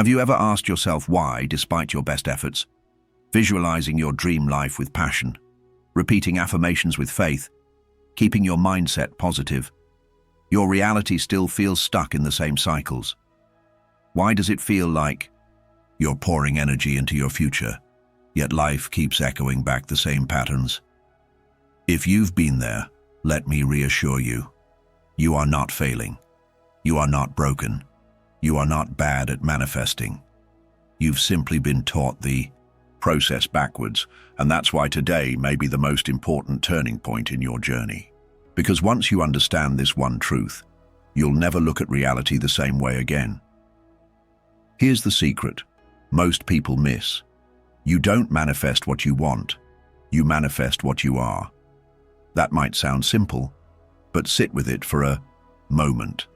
Have you ever asked yourself why, despite your best efforts, visualizing your dream life with passion, repeating affirmations with faith, keeping your mindset positive, your reality still feels stuck in the same cycles? Why does it feel like you're pouring energy into your future, yet life keeps echoing back the same patterns? If you've been there, let me reassure you, you are not failing. You are not broken. You are not bad at manifesting. You've simply been taught the process backwards, and that's why today may be the most important turning point in your journey. Because once you understand this one truth, you'll never look at reality the same way again. Here's the secret most people miss. You don't manifest what you want. You manifest what you are. That might sound simple, but sit with it for a moment.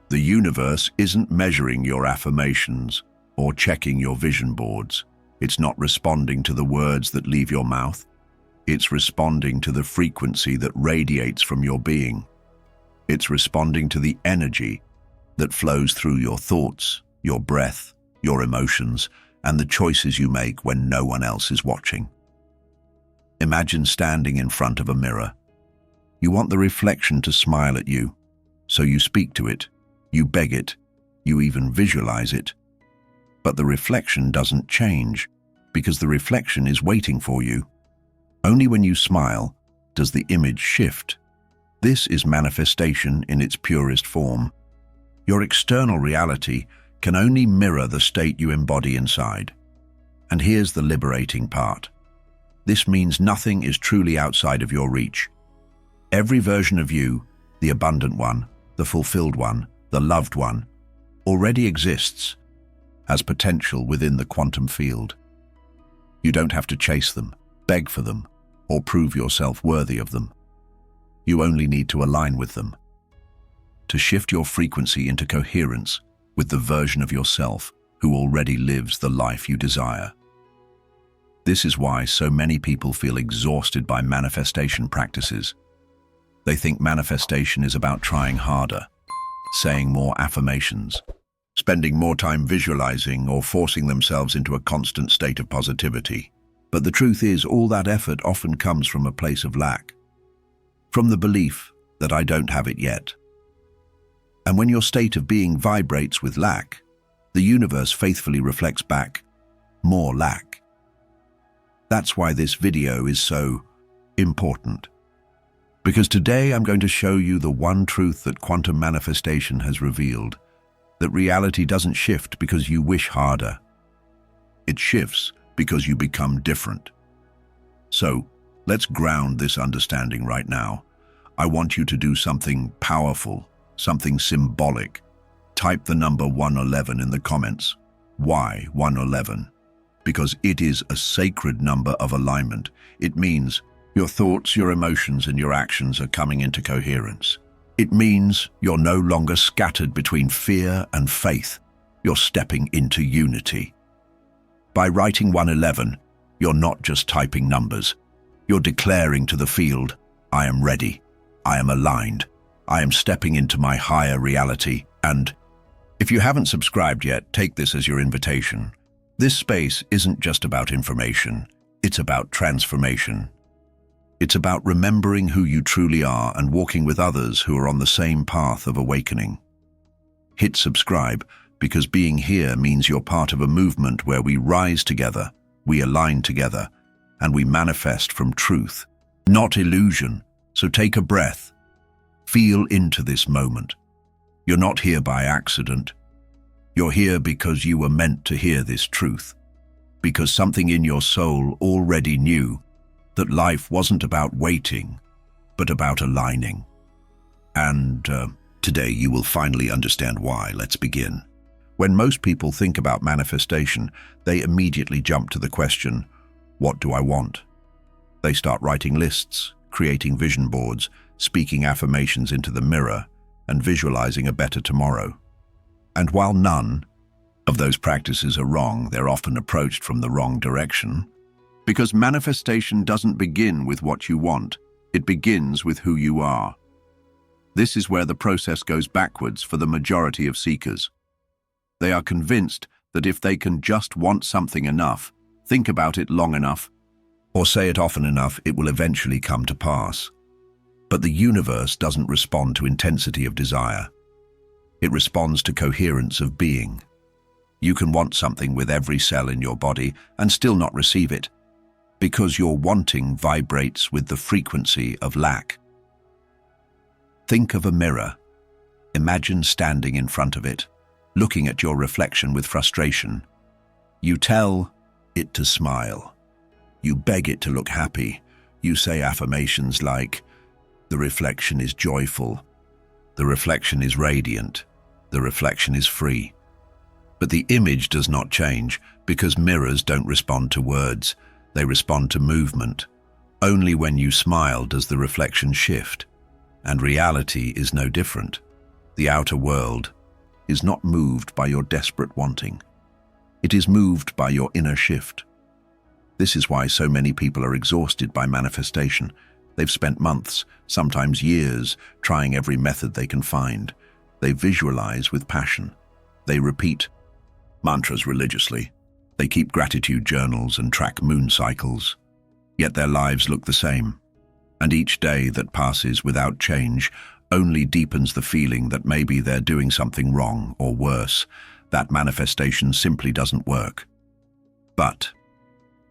The universe isn't measuring your affirmations or checking your vision boards. It's not responding to the words that leave your mouth. It's responding to the frequency that radiates from your being. It's responding to the energy that flows through your thoughts, your breath, your emotions, and the choices you make when no one else is watching. Imagine standing in front of a mirror. You want the reflection to smile at you, so you speak to it, you beg it, you even visualize it. But the reflection doesn't change, because the reflection is waiting for you. Only when you smile does the image shift. This is manifestation in its purest form. Your external reality can only mirror the state you embody inside. And here's the liberating part. This means nothing is truly outside of your reach. Every version of you, the abundant one, the fulfilled one, the loved one, already exists as potential within the quantum field. You don't have to chase them, beg for them, or prove yourself worthy of them. You only need to align with them. To shift your frequency into coherence with the version of yourself who already lives the life you desire. This is why so many people feel exhausted by manifestation practices. They think manifestation is about trying harder, saying more affirmations, spending more time visualizing or forcing themselves into a constant state of positivity. But the truth is, all that effort often comes from a place of lack, from the belief that I don't have it yet. And when your state of being vibrates with lack, the universe faithfully reflects back more lack. That's why this video is so important. Because today I'm going to show you the one truth that quantum manifestation has revealed, that reality doesn't shift because you wish harder. It shifts because you become different. So, let's ground this understanding right now. I want you to do something powerful, something symbolic. Type the number 111 in the comments. Why 111? Because it is a sacred number of alignment. It means your thoughts, your emotions, and your actions are coming into coherence. It means you're no longer scattered between fear and faith. You're stepping into unity. By writing 111, you're not just typing numbers. You're declaring to the field, I am ready. I am aligned. I am stepping into my higher reality. And if you haven't subscribed yet, take this as your invitation. This space isn't just about information. It's about transformation. It's about remembering who you truly are and walking with others who are on the same path of awakening. Hit subscribe, because being here means you're part of a movement where we rise together, we align together, and we manifest from truth, not illusion. So take a breath. Feel into this moment. You're not here by accident. You're here because you were meant to hear this truth. Because something in your soul already knew that life wasn't about waiting, but about aligning. And today you will finally understand why. Let's begin. When most people think about manifestation, they immediately jump to the question, what do I want? They start writing lists, creating vision boards, speaking affirmations into the mirror, and visualizing a better tomorrow. And while none of those practices are wrong, they're often approached from the wrong direction. Because manifestation doesn't begin with what you want, it begins with who you are. This is where the process goes backwards for the majority of seekers. They are convinced that if they can just want something enough, think about it long enough, or say it often enough, it will eventually come to pass. But the universe doesn't respond to intensity of desire. It responds to coherence of being. You can want something with every cell in your body and still not receive it, because your wanting vibrates with the frequency of lack. Think of a mirror. Imagine standing in front of it, looking at your reflection with frustration. You tell it to smile. You beg it to look happy. You say affirmations like, "The reflection is joyful. The reflection is radiant. The reflection is free." But the image does not change because mirrors don't respond to words. They respond to movement. Only when you smile does the reflection shift. And reality is no different. The outer world is not moved by your desperate wanting. It is moved by your inner shift. This is why so many people are exhausted by manifestation. They've spent months, sometimes years, trying every method they can find. They visualize with passion. They repeat mantras religiously. They keep gratitude journals and track moon cycles. Yet their lives look the same. And each day that passes without change only deepens the feeling that maybe they're doing something wrong, or worse, that manifestation simply doesn't work. But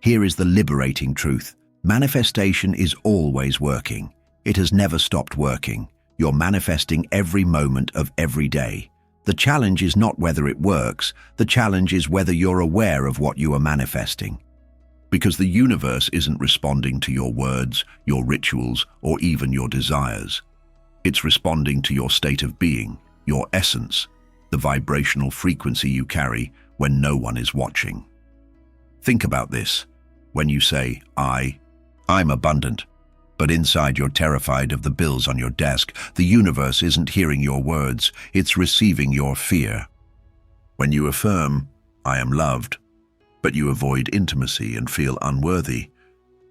here is the liberating truth. Manifestation is always working. It has never stopped working. You're manifesting every moment of every day. The challenge is not whether it works. The challenge is whether you're aware of what you are manifesting. Because the universe isn't responding to your words, your rituals, or even your desires. It's responding to your state of being, your essence, the vibrational frequency you carry when no one is watching. Think about this. When you say, I'm abundant, but inside you're terrified of the bills on your desk, the universe isn't hearing your words, it's receiving your fear. When you affirm, I am loved, but you avoid intimacy and feel unworthy,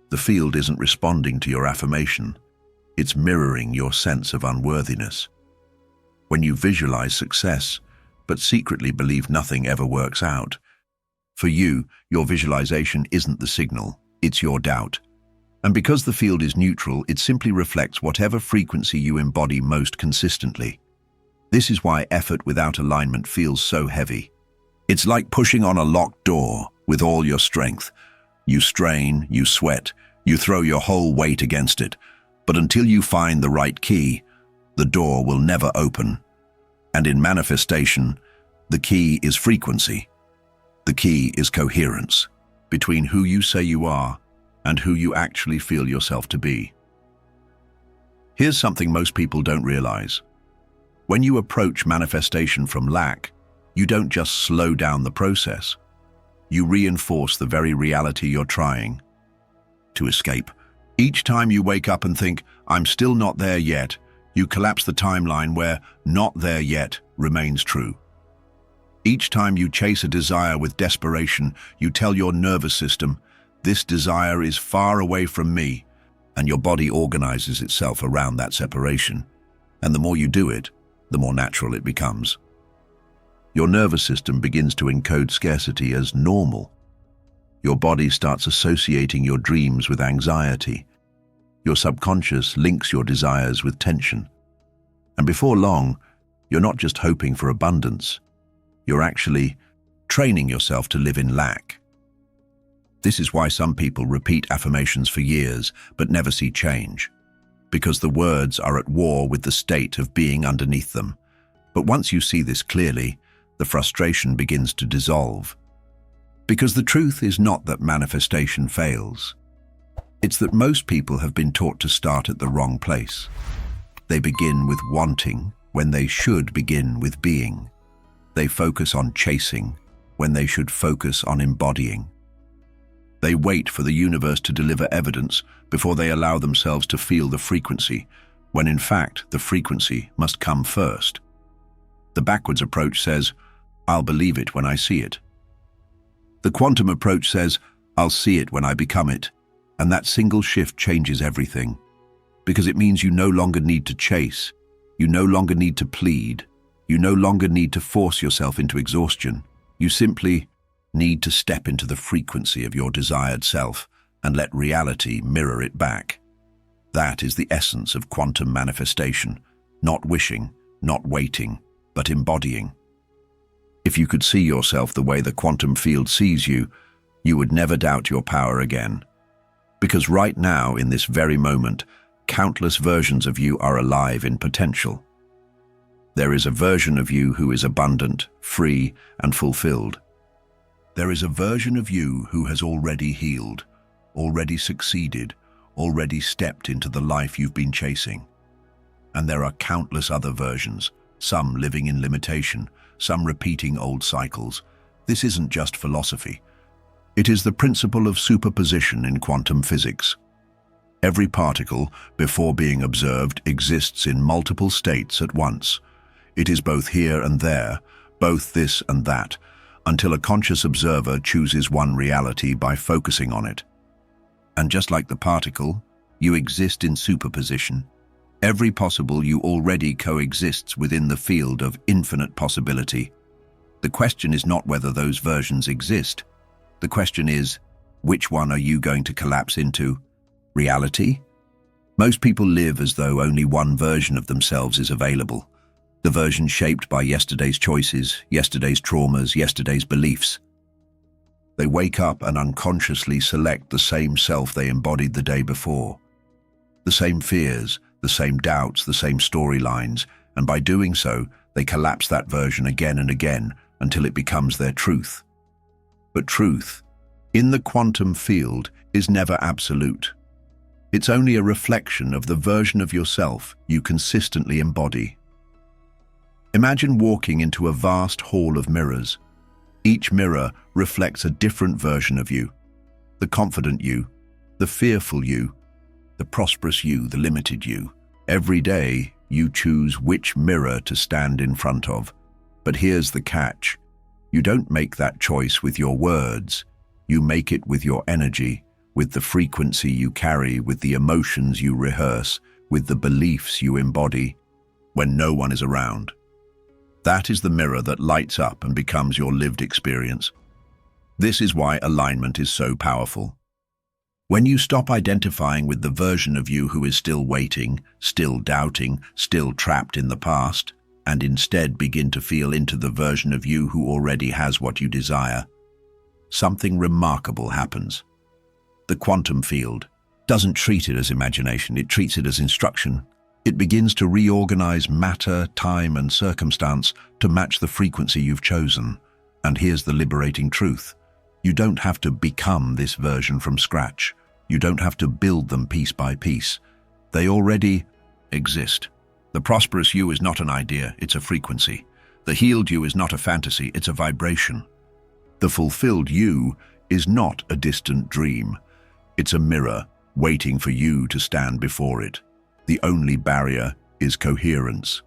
the field isn't responding to your affirmation. It's mirroring your sense of unworthiness. When you visualize success, but secretly believe nothing ever works out, for you, your visualization isn't the signal, it's your doubt. And because the field is neutral, it simply reflects whatever frequency you embody most consistently. This is why effort without alignment feels so heavy. It's like pushing on a locked door with all your strength. You strain, you sweat, you throw your whole weight against it. But until you find the right key, the door will never open. And in manifestation, the key is frequency. The key is coherence between who you say you are and who you actually feel yourself to be. Here's something most people don't realize. When you approach manifestation from lack, you don't just slow down the process. You reinforce the very reality you're trying to escape. Each time you wake up and think, I'm still not there yet, you collapse the timeline where not there yet remains true. Each time you chase a desire with desperation, you tell your nervous system, this desire is far away from me, and your body organizes itself around that separation. And the more you do it, the more natural it becomes. Your nervous system begins to encode scarcity as normal. Your body starts associating your dreams with anxiety. Your subconscious links your desires with tension. And before long, you're not just hoping for abundance, you're actually training yourself to live in lack. This is why some people repeat affirmations for years but never see change, because the words are at war with the state of being underneath them. But once you see this clearly, the frustration begins to dissolve. Because the truth is not that manifestation fails. It's that most people have been taught to start at the wrong place. They begin with wanting when they should begin with being. They focus on chasing when they should focus on embodying. They wait for the universe to deliver evidence before they allow themselves to feel the frequency, when in fact the frequency must come first. The backwards approach says, I'll believe it when I see it. The quantum approach says, I'll see it when I become it. And that single shift changes everything, because it means you no longer need to chase, you no longer need to plead, you no longer need to force yourself into exhaustion. You simply need to step into the frequency of your desired self and let reality mirror it back. That is the essence of quantum manifestation, not wishing, not waiting, but embodying. If you could see yourself the way the quantum field sees you, you would never doubt your power again. Because right now, in this very moment, countless versions of you are alive in potential. There is a version of you who is abundant, free, and fulfilled. There is a version of you who has already healed, already succeeded, already stepped into the life you've been chasing. And there are countless other versions, some living in limitation, some repeating old cycles. This isn't just philosophy. It is the principle of superposition in quantum physics. Every particle, before being observed, exists in multiple states at once. It is both here and there, both this and that, until a conscious observer chooses one reality by focusing on it. And just like the particle, you exist in superposition. Every possible you already coexists within the field of infinite possibility. The question is not whether those versions exist. The question is, which one are you going to collapse into? Reality? Most people live as though only one version of themselves is available. The version shaped by yesterday's choices, yesterday's traumas, yesterday's beliefs. They wake up and unconsciously select the same self they embodied the day before. The same fears, the same doubts, the same storylines, and by doing so, they collapse that version again and again until it becomes their truth. But truth, in the quantum field, is never absolute. It's only a reflection of the version of yourself you consistently embody. Imagine walking into a vast hall of mirrors. Each mirror reflects a different version of you. The confident you, the fearful you, the prosperous you, the limited you. Every day, you choose which mirror to stand in front of. But here's the catch. You don't make that choice with your words. You make it with your energy, with the frequency you carry, with the emotions you rehearse, with the beliefs you embody when no one is around. That is the mirror that lights up and becomes your lived experience. This is why alignment is so powerful. When you stop identifying with the version of you who is still waiting, still doubting, still trapped in the past, and instead begin to feel into the version of you who already has what you desire, something remarkable happens. The quantum field doesn't treat it as imagination, it treats it as instruction. It begins to reorganize matter, time, and circumstance to match the frequency you've chosen. And here's the liberating truth. You don't have to become this version from scratch. You don't have to build them piece by piece. They already exist. The prosperous you is not an idea, it's a frequency. The healed you is not a fantasy, it's a vibration. The fulfilled you is not a distant dream. It's a mirror waiting for you to stand before it. The only barrier is coherence.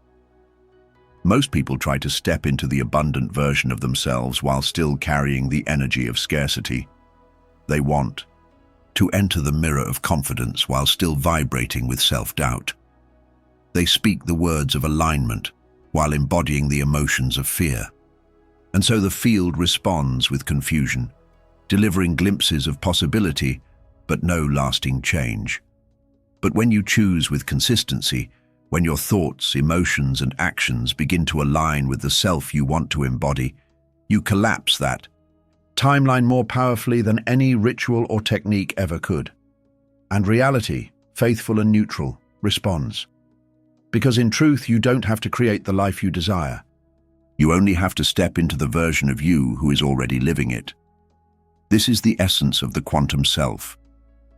Most people try to step into the abundant version of themselves while still carrying the energy of scarcity. They want to enter the mirror of confidence while still vibrating with self-doubt. They speak the words of alignment while embodying the emotions of fear. And so the field responds with confusion, delivering glimpses of possibility, but no lasting change. But when you choose with consistency, when your thoughts, emotions, and actions begin to align with the self you want to embody, you collapse that timeline more powerfully than any ritual or technique ever could. And reality, faithful and neutral, responds. Because in truth, you don't have to create the life you desire. You only have to step into the version of you who is already living it. This is the essence of the quantum self.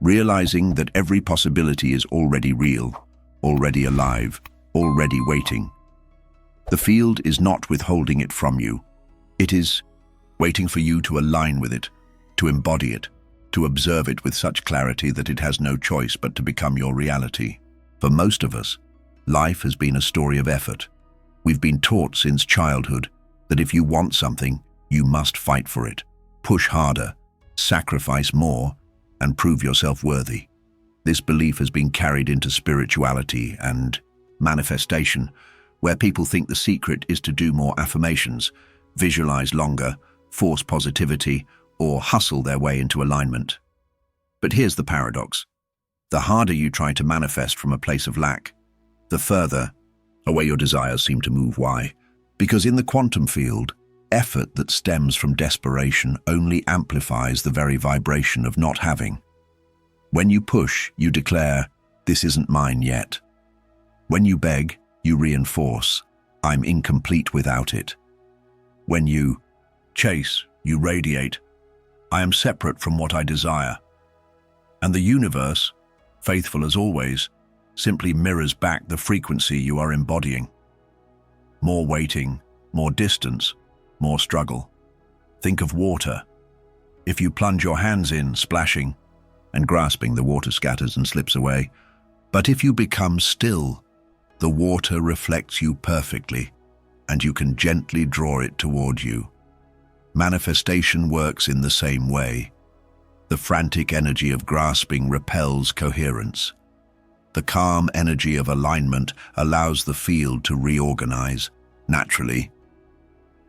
Realizing that every possibility is already real, already alive, already waiting. The field is not withholding it from you. It is waiting for you to align with it, to embody it, to observe it with such clarity that it has no choice but to become your reality. For most of us, life has been a story of effort. We've been taught since childhood that if you want something, you must fight for it, push harder, sacrifice more, and prove yourself worthy. This belief has been carried into spirituality and manifestation, where people think the secret is to do more affirmations, visualize longer, force positivity, or hustle their way into alignment. But here's the paradox. The harder you try to manifest from a place of lack, the further away your desires seem to move. Why? Because in the quantum field, effort that stems from desperation only amplifies the very vibration of not having. When you push, you declare, "This isn't mine yet." When you beg, you reinforce, "I'm incomplete without it." When you chase, you radiate, "I am separate from what I desire." And the universe, faithful as always, simply mirrors back the frequency you are embodying. More waiting, more distance, more struggle. Think of water. If you plunge your hands in, splashing and grasping, the water scatters and slips away. But if you become still, the water reflects you perfectly, and you can gently draw it toward you. Manifestation works in the same way. The frantic energy of grasping repels coherence. The calm energy of alignment allows the field to reorganize naturally.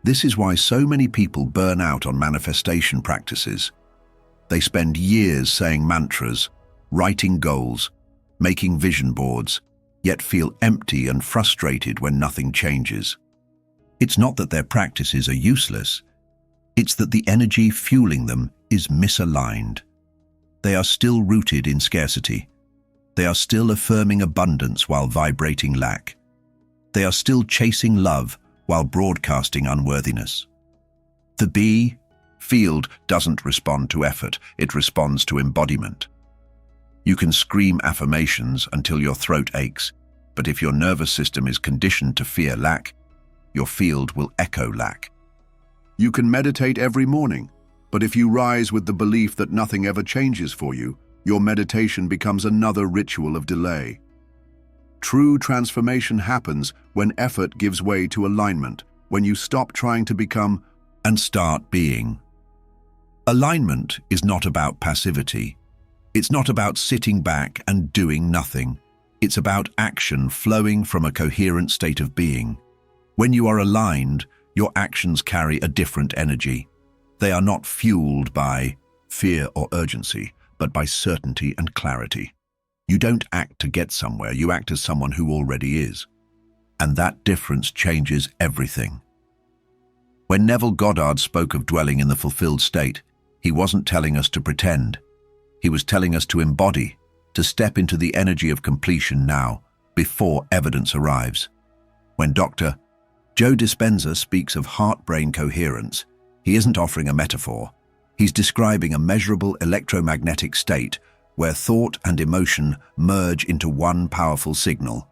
This is why so many people burn out on manifestation practices. They spend years saying mantras, writing goals, making vision boards, yet feel empty and frustrated when nothing changes. It's not that their practices are useless. It's that the energy fueling them is misaligned. They are still rooted in scarcity. They are still affirming abundance while vibrating lack. They are still chasing love while broadcasting unworthiness. The B field doesn't respond to effort, it responds to embodiment. You can scream affirmations until your throat aches, but if your nervous system is conditioned to fear lack, your field will echo lack. You can meditate every morning, but if you rise with the belief that nothing ever changes for you, your meditation becomes another ritual of delay. True transformation happens when effort gives way to alignment, when you stop trying to become and start being. Alignment is not about passivity. It's not about sitting back and doing nothing. It's about action flowing from a coherent state of being. When you are aligned, your actions carry a different energy. They are not fueled by fear or urgency, but by certainty and clarity. You don't act to get somewhere, you act as someone who already is. And that difference changes everything. When Neville Goddard spoke of dwelling in the fulfilled state, he wasn't telling us to pretend. He was telling us to embody, to step into the energy of completion now, before evidence arrives. When Dr. Joe Dispenza speaks of heart-brain coherence, he isn't offering a metaphor. He's describing a measurable electromagnetic state where thought and emotion merge into one powerful signal.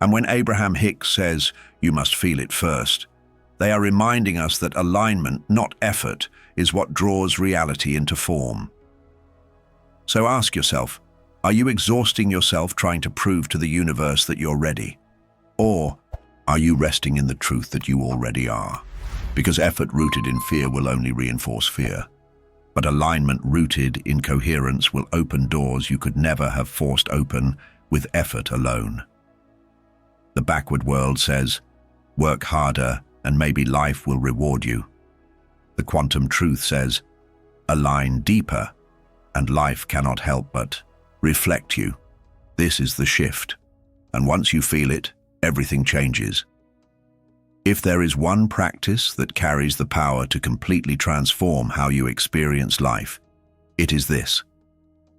And when Abraham Hicks says, "You must feel it first," they are reminding us that alignment, not effort, is what draws reality into form. So ask yourself, are you exhausting yourself trying to prove to the universe that you're ready? Or are you resting in the truth that you already are? Because effort rooted in fear will only reinforce fear. But alignment rooted in coherence will open doors you could never have forced open with effort alone. The backward world says, work harder and maybe life will reward you. The quantum truth says, align deeper and life cannot help but reflect you. This is the shift. And once you feel it, everything changes. If there is one practice that carries the power to completely transform how you experience life, it is this: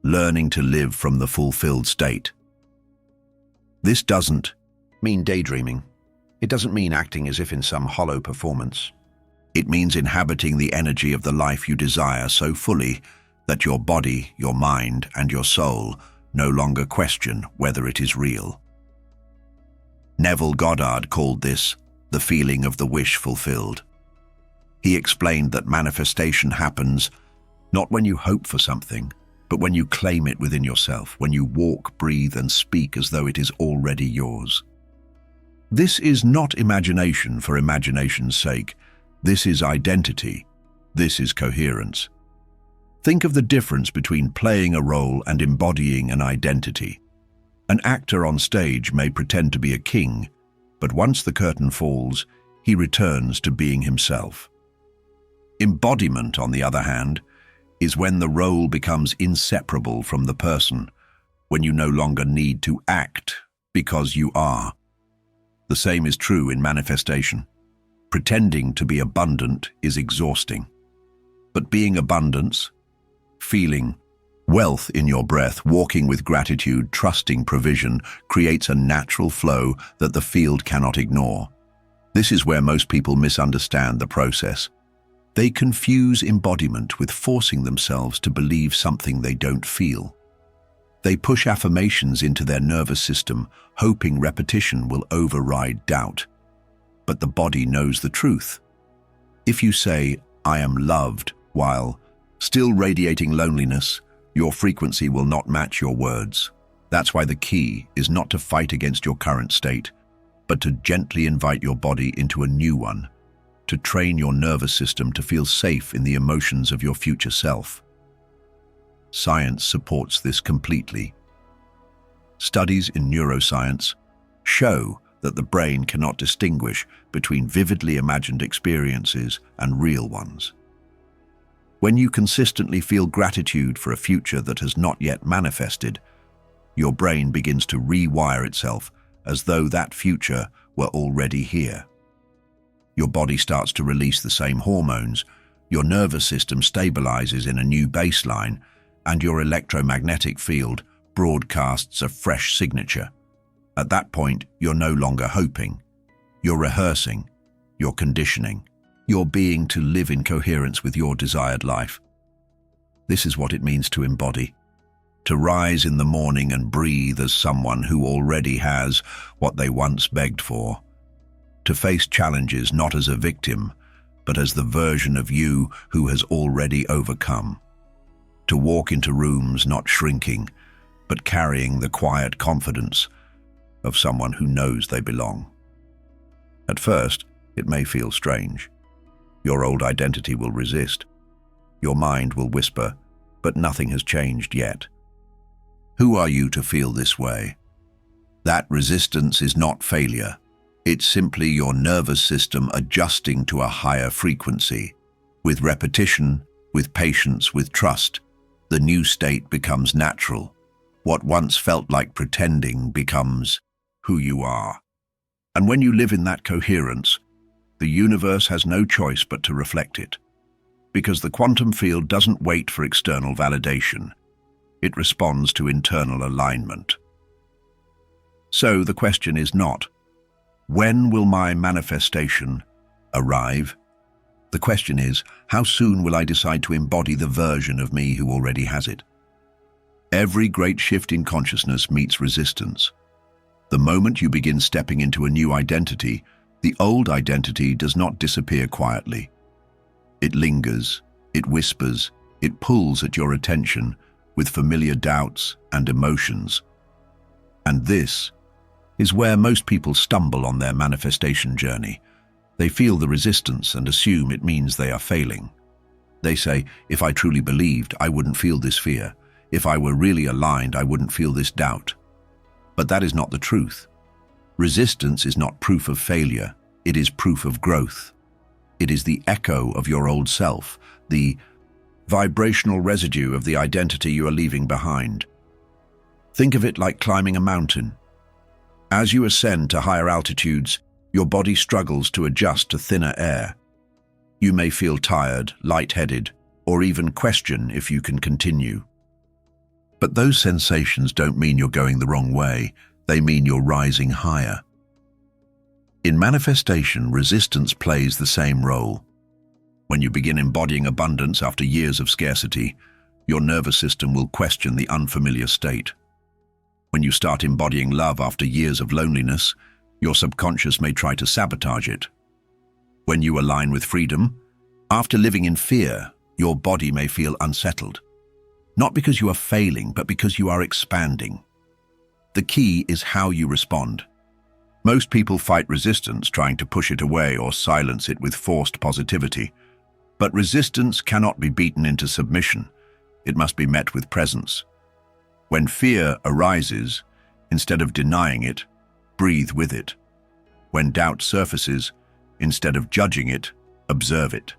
learning to live from the fulfilled state. This doesn't mean daydreaming. It doesn't mean acting as if in some hollow performance. It means inhabiting the energy of the life you desire so fully that your body, your mind, and your soul no longer question whether it is real. Neville Goddard called this the feeling of the wish fulfilled. He explained that manifestation happens not when you hope for something, but when you claim it within yourself, when you walk, breathe, and speak as though it is already yours. This is not imagination for imagination's sake. This is identity. This is coherence. Think of the difference between playing a role and embodying an identity. An actor on stage may pretend to be a king, but once the curtain falls, he returns to being himself. Embodiment, on the other hand, is when the role becomes inseparable from the person, when you no longer need to act because you are. The same is true in manifestation. Pretending to be abundant is exhausting. But being abundance, feeling wealth in your breath, walking with gratitude, trusting provision, creates a natural flow that the field cannot ignore. This is where most people misunderstand the process. They confuse embodiment with forcing themselves to believe something they don't feel. They push affirmations into their nervous system, hoping repetition will override doubt. But the body knows the truth. If you say, "I am loved," while still radiating loneliness, your frequency will not match your words. That's why the key is not to fight against your current state, but to gently invite your body into a new one, to train your nervous system to feel safe in the emotions of your future self. Science supports this completely. Studies in neuroscience show that the brain cannot distinguish between vividly imagined experiences and real ones. When you consistently feel gratitude for a future that has not yet manifested, your brain begins to rewire itself as though that future were already here. Your body starts to release the same hormones, your nervous system stabilizes in a new baseline, and your electromagnetic field broadcasts a fresh signature. At that point, you're no longer hoping. You're rehearsing. You're conditioning. You're being to live in coherence with your desired life. This is what it means to embody. To rise in the morning and breathe as someone who already has what they once begged for. To face challenges not as a victim, but as the version of you who has already overcome. To walk into rooms not shrinking, but carrying the quiet confidence of someone who knows they belong. At first, it may feel strange. Your old identity will resist. Your mind will whisper, but nothing has changed yet. Who are you to feel this way? That resistance is not failure. It's simply your nervous system adjusting to a higher frequency. With repetition, with patience, with trust, the new state becomes natural. What once felt like pretending becomes who you are. And when you live in that coherence, the universe has no choice but to reflect it. Because the quantum field doesn't wait for external validation. It responds to internal alignment. So the question is not, when will my manifestation arrive? The question is, how soon will I decide to embody the version of me who already has it? Every great shift in consciousness meets resistance. The moment you begin stepping into a new identity, the old identity does not disappear quietly. It lingers, it whispers, it pulls at your attention with familiar doubts and emotions. And this is where most people stumble on their manifestation journey. They feel the resistance and assume it means they are failing. They say, if I truly believed, I wouldn't feel this fear. If I were really aligned, I wouldn't feel this doubt. But that is not the truth. Resistance is not proof of failure. It is proof of growth. It is the echo of your old self, the vibrational residue of the identity you are leaving behind. Think of it like climbing a mountain. As you ascend to higher altitudes, your body struggles to adjust to thinner air. You may feel tired, lightheaded, or even question if you can continue. But those sensations don't mean you're going the wrong way. They mean you're rising higher. In manifestation, resistance plays the same role. When you begin embodying abundance after years of scarcity, your nervous system will question the unfamiliar state. When you start embodying love after years of loneliness, your subconscious may try to sabotage it. When you align with freedom, after living in fear, your body may feel unsettled. Not because you are failing, but because you are expanding. The key is how you respond. Most people fight resistance, trying to push it away or silence it with forced positivity. But resistance cannot be beaten into submission. It must be met with presence. When fear arises, instead of denying it, breathe with it. When doubt surfaces, instead of judging it, observe it.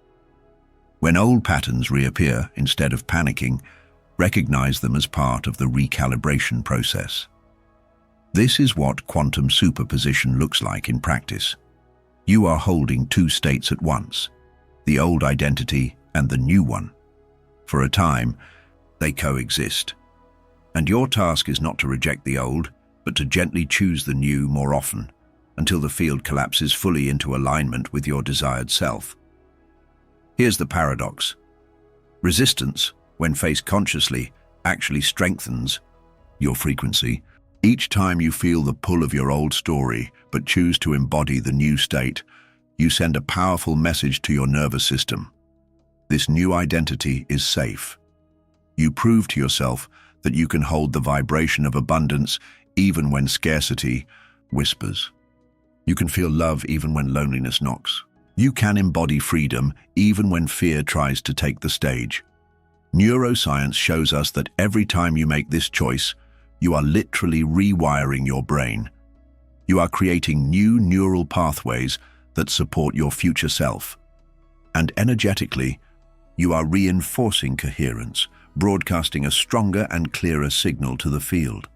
When old patterns reappear, instead of panicking, recognize them as part of the recalibration process. This is what quantum superposition looks like in practice. You are holding two states at once, the old identity and the new one. For a time, they coexist. And your task is not to reject the old, but to gently choose the new more often, until the field collapses fully into alignment with your desired self. Here's the paradox. Resistance, when faced consciously, actually strengthens your frequency. Each time you feel the pull of your old story, but choose to embody the new state, you send a powerful message to your nervous system. This new identity is safe. You prove to yourself that you can hold the vibration of abundance even when scarcity whispers. You can feel love even when loneliness knocks. You can embody freedom even when fear tries to take the stage. Neuroscience shows us that every time you make this choice, you are literally rewiring your brain. You are creating new neural pathways that support your future self. And energetically, you are reinforcing coherence, broadcasting a stronger and clearer signal to the field.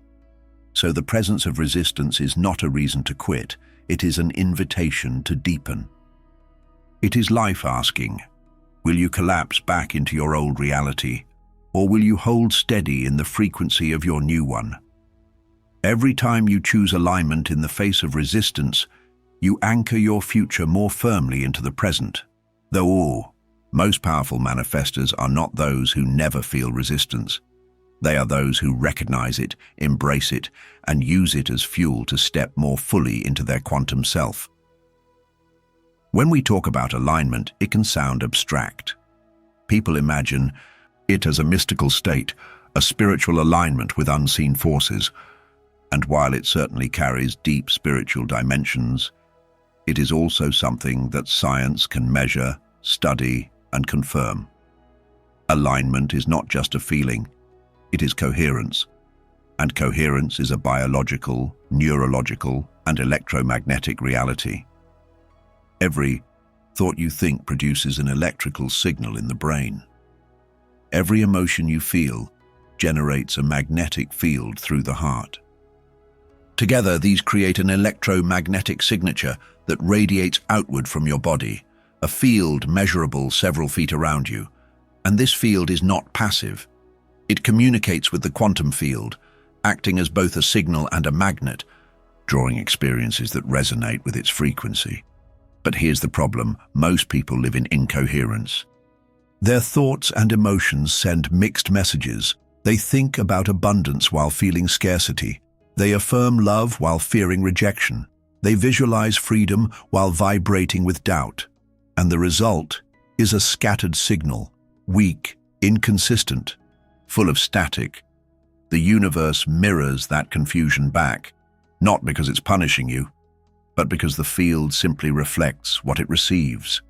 So the presence of resistance is not a reason to quit, it is an invitation to deepen. It is life asking, will you collapse back into your old reality, or will you hold steady in the frequency of your new one? Every time you choose alignment in the face of resistance, you anchor your future more firmly into the present. Though most powerful manifestors are not those who never feel resistance. They are those who recognize it, embrace it, and use it as fuel to step more fully into their quantum self. When we talk about alignment, it can sound abstract. People imagine it as a mystical state, a spiritual alignment with unseen forces. And while it certainly carries deep spiritual dimensions, it is also something that science can measure, study, and confirm. Alignment is not just a feeling, it is coherence. And coherence is a biological, neurological, and electromagnetic reality. Every thought you think produces an electrical signal in the brain. Every emotion you feel generates a magnetic field through the heart. Together, these create an electromagnetic signature that radiates outward from your body, a field measurable several feet around you. And this field is not passive. It communicates with the quantum field, acting as both a signal and a magnet, drawing experiences that resonate with its frequency. But here's the problem: most people live in incoherence. Their thoughts and emotions send mixed messages. They think about abundance while feeling scarcity. They affirm love while fearing rejection. They visualize freedom while vibrating with doubt. And the result is a scattered signal, weak, inconsistent, full of static. The universe mirrors that confusion back, not because it's punishing you, but because the field simply reflects what it receives.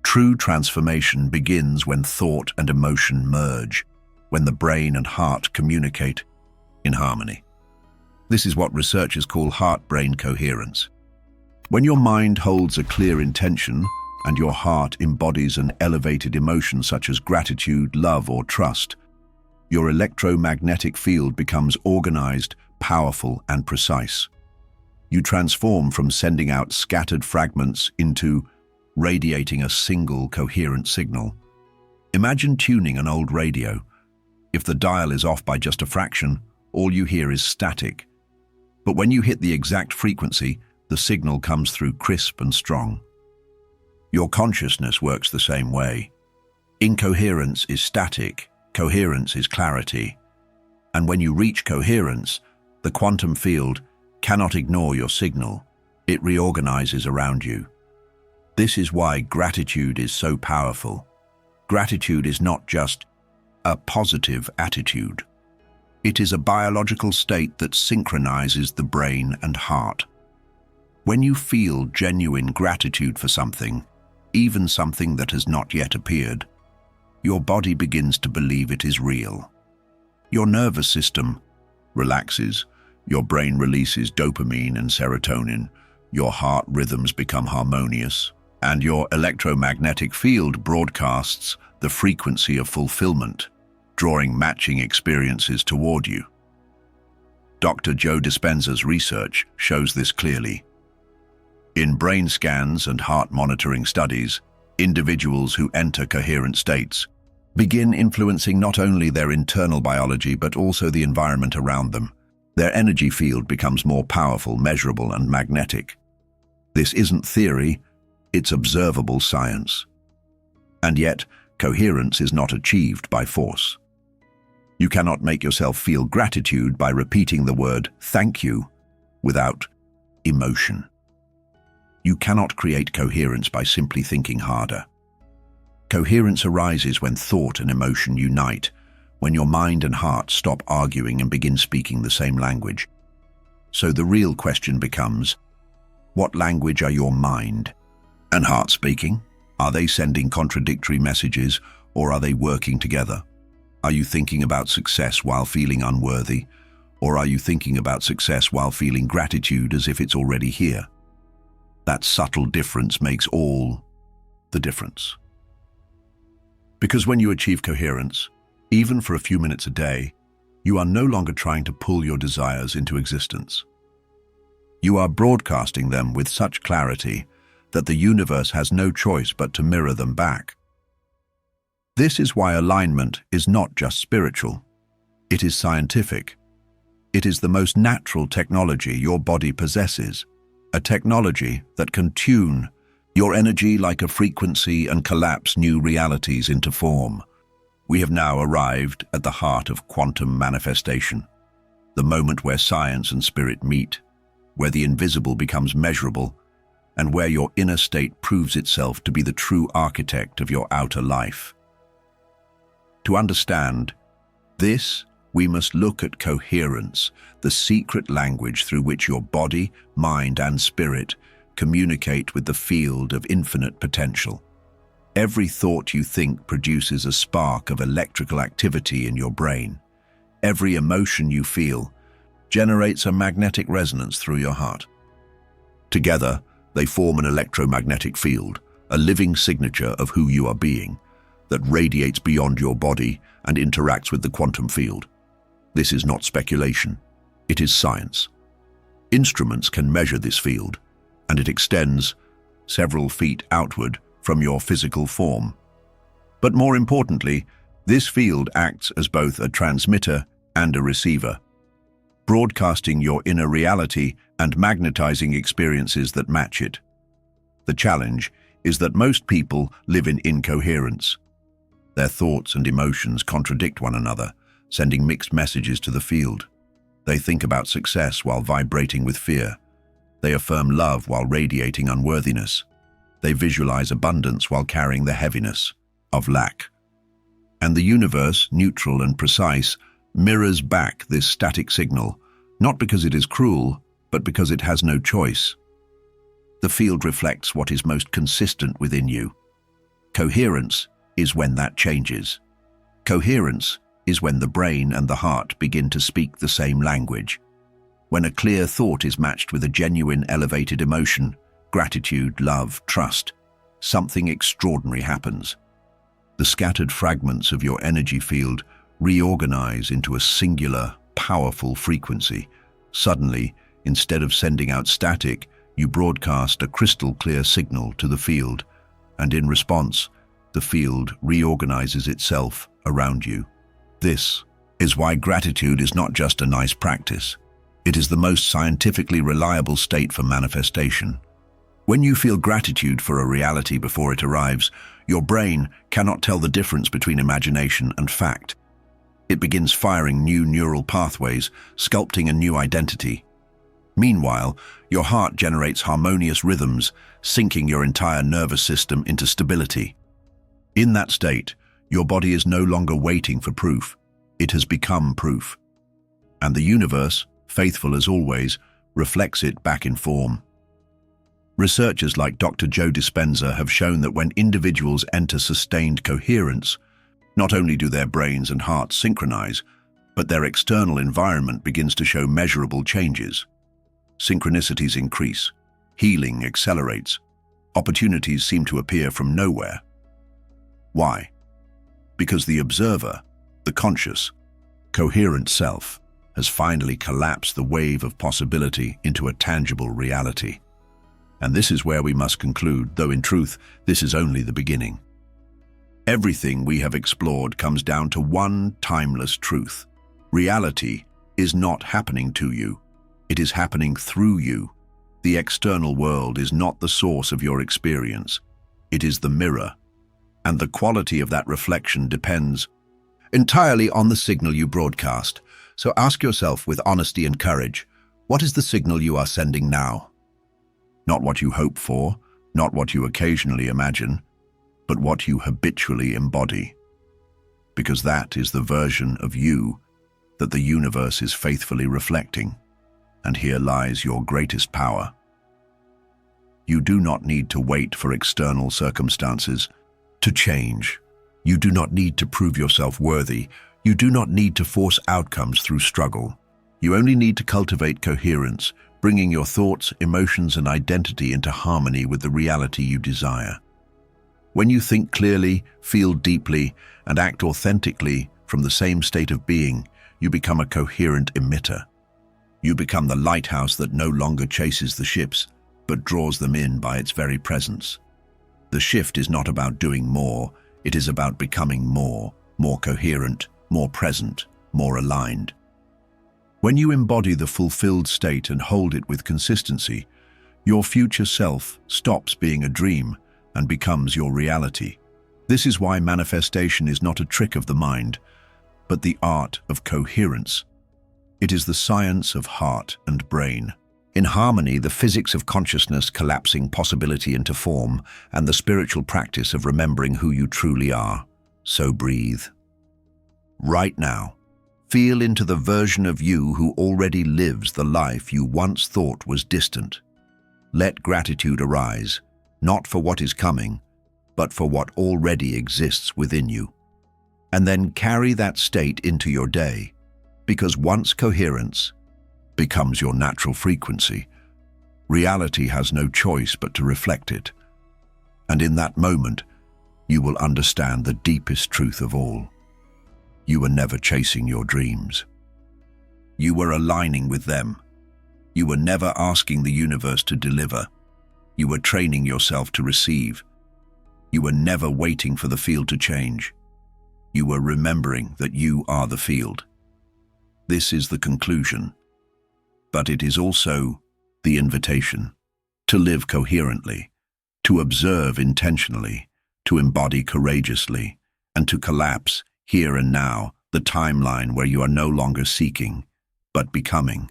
True transformation begins when thought and emotion merge, when the brain and heart communicate in harmony. This is what researchers call heart-brain coherence. When your mind holds a clear intention and your heart embodies an elevated emotion such as gratitude, love, or trust, your electromagnetic field becomes organized, powerful, and precise. You transform from sending out scattered fragments into radiating a single coherent signal. Imagine tuning an old radio. If the dial is off by just a fraction, all you hear is static. But when you hit the exact frequency, the signal comes through crisp and strong. Your consciousness works the same way. Incoherence is static, coherence is clarity. And when you reach coherence, the quantum field cannot ignore your signal. It reorganizes around you. This is why gratitude is so powerful. Gratitude is not just a positive attitude. It is a biological state that synchronizes the brain and heart. When you feel genuine gratitude for something, even something that has not yet appeared, your body begins to believe it is real. Your nervous system relaxes, your brain releases dopamine and serotonin, your heart rhythms become harmonious, and your electromagnetic field broadcasts the frequency of fulfillment, drawing matching experiences toward you. Dr. Joe Dispenza's research shows this clearly. In brain scans and heart monitoring studies, individuals who enter coherent states begin influencing not only their internal biology but also the environment around them. Their energy field becomes more powerful, measurable, and magnetic. This isn't theory, it's observable science. And yet, coherence is not achieved by force. You cannot make yourself feel gratitude by repeating the word "thank you" without emotion. You cannot create coherence by simply thinking harder. Coherence arises when thought and emotion unite, when your mind and heart stop arguing and begin speaking the same language. So the real question becomes, what language are your mind and heart speaking? Are they sending contradictory messages, or are they working together? Are you thinking about success while feeling unworthy, or are you thinking about success while feeling gratitude as if it's already here? That subtle difference makes all the difference. Because when you achieve coherence, even for a few minutes a day, you are no longer trying to pull your desires into existence. You are broadcasting them with such clarity that the universe has no choice but to mirror them back. This is why alignment is not just spiritual. It is scientific. It is the most natural technology your body possesses, a technology that can tune your energy like a frequency and collapse new realities into form. We have now arrived at the heart of quantum manifestation, the moment where science and spirit meet, where the invisible becomes measurable, and where your inner state proves itself to be the true architect of your outer life. To understand this, we must look at coherence, the secret language through which your body, mind, and spirit communicate with the field of infinite potential. Every thought you think produces a spark of electrical activity in your brain. Every emotion you feel generates a magnetic resonance through your heart. Together, they form an electromagnetic field, a living signature of who you are being, that radiates beyond your body and interacts with the quantum field. This is not speculation, it is science. Instruments can measure this field, and it extends several feet outward from your physical form. But more importantly, this field acts as both a transmitter and a receiver, broadcasting your inner reality and magnetizing experiences that match it. The challenge is that most people live in incoherence. Their thoughts and emotions contradict one another, sending mixed messages to the field. They think about success while vibrating with fear. They affirm love while radiating unworthiness. They visualize abundance while carrying the heaviness of lack. And the universe, neutral and precise, mirrors back this static signal, not because it is cruel, but because it has no choice. The field reflects what is most consistent within you. Coherence is when that changes. Coherence is when the brain and the heart begin to speak the same language. When a clear thought is matched with a genuine elevated emotion, gratitude, love, trust, something extraordinary happens. The scattered fragments of your energy field reorganize into a singular, powerful frequency. Suddenly, instead of sending out static, you broadcast a crystal-clear signal to the field, and in response, the field reorganizes itself around you. This is why gratitude is not just a nice practice. It is the most scientifically reliable state for manifestation. When you feel gratitude for a reality before it arrives, your brain cannot tell the difference between imagination and fact. It begins firing new neural pathways, sculpting a new identity. Meanwhile, your heart generates harmonious rhythms, syncing your entire nervous system into stability. In that state, your body is no longer waiting for proof. It has become proof. And the universe, faithful as always, reflects it back in form. Researchers like Dr. Joe Dispenza have shown that when individuals enter sustained coherence, not only do their brains and hearts synchronize, but their external environment begins to show measurable changes. Synchronicities increase, healing accelerates, Opportunities seem to appear from nowhere. Why? Because the observer, the conscious, coherent self, has finally collapsed the wave of possibility into a tangible reality. And this is where we must conclude, though in truth, this is only the beginning. Everything we have explored comes down to one timeless truth. Reality is not happening to you. It is happening through you. The external world is not the source of your experience. It is the mirror. And the quality of that reflection depends entirely on the signal you broadcast. So ask yourself with honesty and courage, what is the signal you are sending now? Not what you hope for, not what you occasionally imagine, but what you habitually embody. Because that is the version of you that the universe is faithfully reflecting. And here lies your greatest power. You do not need to wait for external circumstances to change. You do not need to prove yourself worthy. You do not need to force outcomes through struggle. You only need to cultivate coherence, bringing your thoughts, emotions, and identity into harmony with the reality you desire. When you think clearly, feel deeply, and act authentically from the same state of being, you become a coherent emitter. You become the lighthouse that no longer chases the ships, but draws them in by its very presence. The shift is not about doing more, it is about becoming more coherent, more present, more aligned. When you embody the fulfilled state and hold it with consistency, your future self stops being a dream and becomes your reality. This is why manifestation is not a trick of the mind, but the art of coherence. It is the science of heart and brain. In harmony, the physics of consciousness collapsing possibility into form, and the spiritual practice of remembering who you truly are. So breathe. Right now, feel into the version of you who already lives the life you once thought was distant. Let gratitude arise, not for what is coming, but for what already exists within you. And then carry that state into your day, because once coherence becomes your natural frequency, reality has no choice but to reflect it. And in that moment, you will understand the deepest truth of all. You were never chasing your dreams. You were aligning with them. You were never asking the universe to deliver. You were training yourself to receive. You were never waiting for the field to change. You were remembering that you are the field. This is the conclusion, but it is also the invitation to live coherently, to observe intentionally, to embody courageously, and to collapse here and now the timeline where you are no longer seeking, but becoming.